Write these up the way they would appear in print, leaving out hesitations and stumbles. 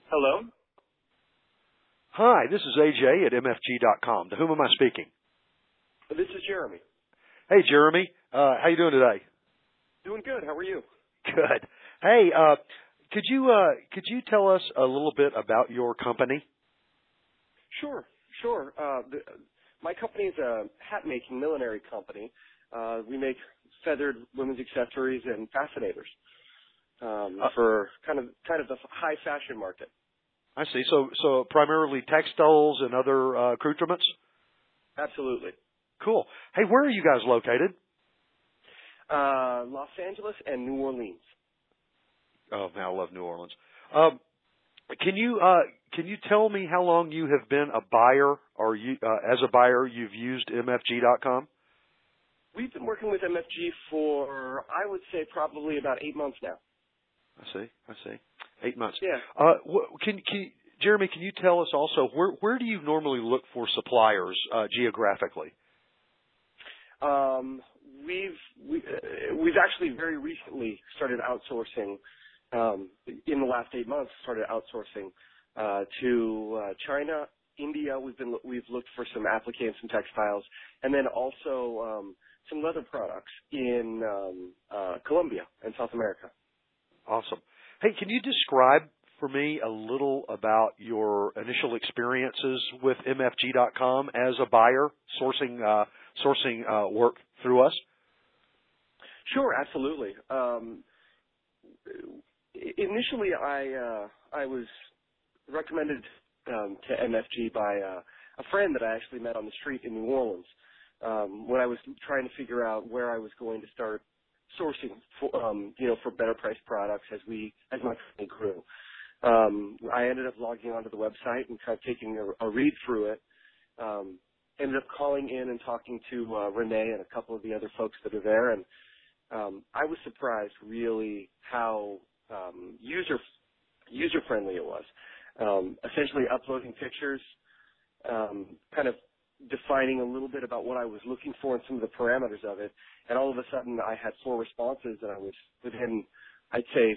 Hello? Hi, this is AJ at MFG.com. To whom am I speaking? This is Jeremy. Hey, Jeremy. How you doing today? Doing good. How are you? Good. Hey, could you tell us a little bit about your company? Sure. My company is a hat-making millinery company. We make feathered women's accessories and fascinators for kind of the high fashion market. I see. So primarily textiles and other accoutrements? Absolutely. Cool. Hey, where are you guys located? Los Angeles and New Orleans. Oh, man, I love New Orleans. Can you tell me how long you have been a buyer, or as a buyer you've used MFG.com? We've been working with MFG for, I would say, probably about 8 months now. I see. 8 months. Yeah. Jeremy, can you tell us also where do you normally look for suppliers geographically? We've actually very recently started outsourcing. In the last 8 months, started outsourcing to China, India. We've looked for some appliques and textiles, and then also some leather products in Colombia and South America. Awesome. Hey, can you describe for me a little about your initial experiences with MFG.com as a buyer sourcing work through us? Sure, absolutely. Initially, I was recommended to MFG by a friend that I actually met on the street in New Orleans when I was trying to figure out where I was going to start sourcing for better priced products as my company grew. I ended up logging onto the website and kind of taking a read through it. Ended up calling in and talking to Renee and a couple of the other folks that are there, and I was surprised really how user friendly it was. Essentially uploading pictures, kind of defining a little bit about what I was looking for and some of the parameters of it, and all of a sudden I had 4 responses, and I was within, I'd say,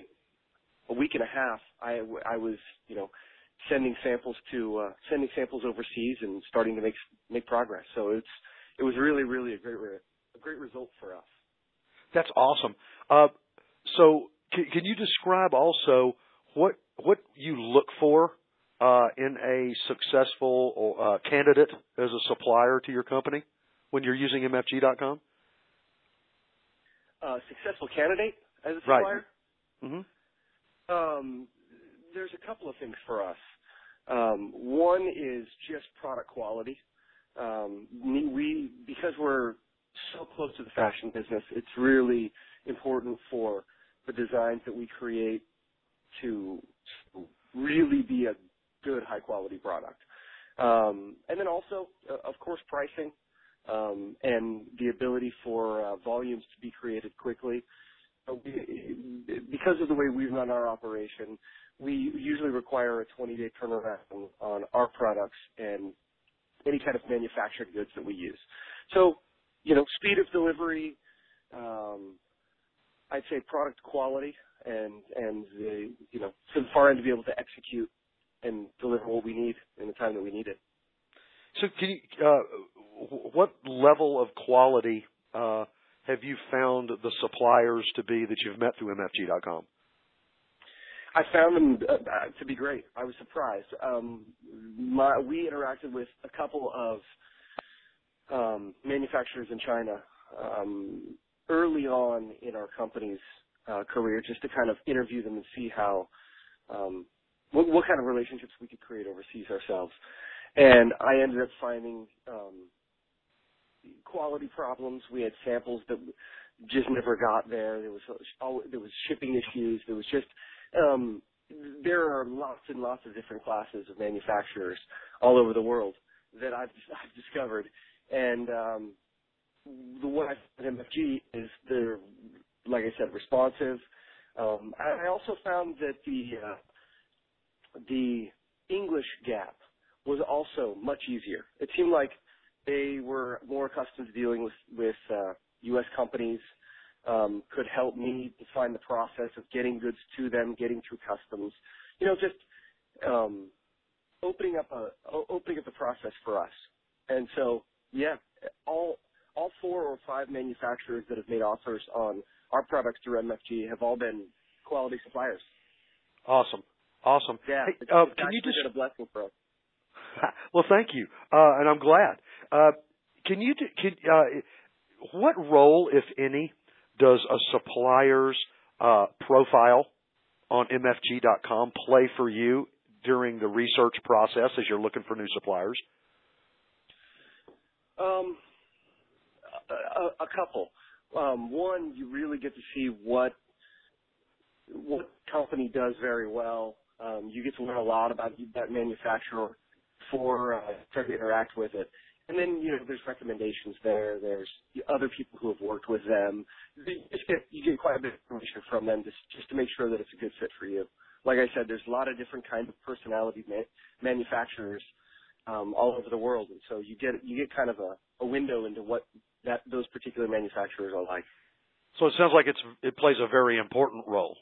a week and a half. I was sending samples overseas and starting to make progress. So it was really a great result for us. That's awesome. So can you describe also what you look for in a successful candidate as a supplier to your company when you're using MFG.com? Successful candidate as a supplier? Right. Mm-hmm. There's a couple of things for us. One is just product quality. Because we're so close to the fashion business, it's really important for the designs that we create to really be a good, high-quality product. And then also, of course, pricing and the ability for volumes to be created quickly. Because of the way we run our operation, we usually require a 20-day turnaround on our products and any kind of manufactured goods that we use. So, speed of delivery, I'd say product quality, and the, to the far end to be able to execute and deliver what we need in the time that we need it. So can you, what level of quality have you found the suppliers to be that you've met through MFG.com? I found them to be great. I was surprised. We interacted with a couple of manufacturers in China early on in our company's career, just to kind of interview them and see how what kind of relationships we could create overseas ourselves. And I ended up finding quality problems. We had samples that just never got there. There was shipping issues. There was just there are lots and lots of different classes of manufacturers all over the world that I've discovered. And the one I found at MFG is they're, like I said, responsive. I also found that the English gap was also much easier. It seemed like they were more accustomed to dealing with U.S. companies, could help me define the process of getting goods to them, getting through customs. Just opening up the process for us. And so, yeah, all 4 or 5 manufacturers that have made offers on our products through MFG have all been quality suppliers. Awesome. Yeah, Hey, it's can actually you just been a blessing for us. Well, thank you, and I'm glad. What role, if any, does a supplier's profile on MFG.com play for you during the research process as you're looking for new suppliers? A couple. One, you really get to see what company does very well. You get to learn a lot about that manufacturer before trying to interact with it. And then, there's recommendations there. There's other people who have worked with them. You get quite a bit of information from them just to make sure that it's a good fit for you. Like I said, there's a lot of different kinds of personality manufacturers all over the world, and so you get kind of a window into what those particular manufacturers are like. So it sounds like it plays a very important role.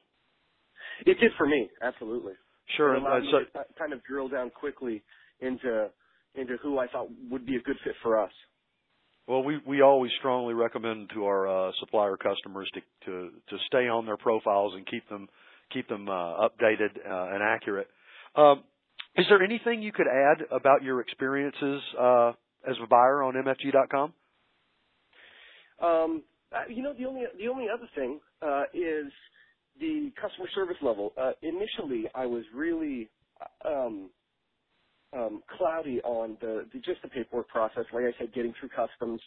It did for me, absolutely. Sure. It allowed me to kind of drill down quickly into who I thought would be a good fit for us. Well, we always strongly recommend to our supplier customers to stay on their profiles and keep them updated and accurate. Is there anything you could add about your experiences as a buyer on MFG.com? The only other thing is the customer service level. Initially, I was really cloudy on just the paperwork process. Like I said, getting through customs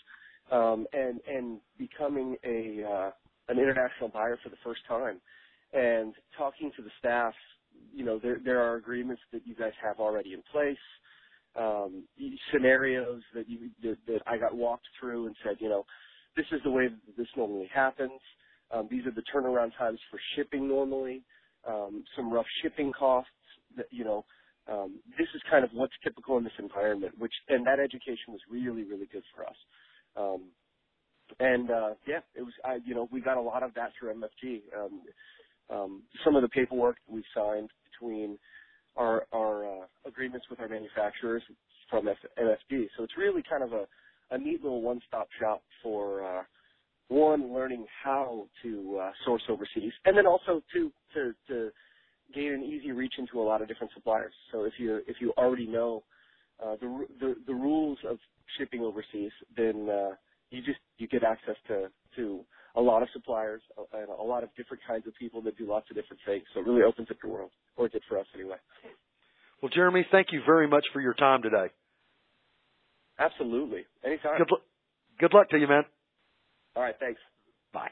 and becoming an international buyer for the first time, and talking to the staff. There are agreements that you guys have already in place, scenarios that I got walked through and said, this is the way that this normally happens. These are the turnaround times for shipping normally. Some rough shipping costs. This is kind of what's typical in this environment. And that education was really, really good for us. It was. We got a lot of that through MFG. Some of the paperwork that we've signed between our agreements with our manufacturers from MFG. So it's really kind of a neat little one-stop shop for learning how to source overseas, and then also to gain an easy reach into a lot of different suppliers. So if you already know the rules of shipping overseas, then you get access to a lot of suppliers and a lot of different kinds of people that do lots of different things. So it really opens up your world, or it did for us anyway. Well, Jeremy, thank you very much for your time today. Absolutely. Anytime. Good luck to you, man. All right. Thanks. Bye.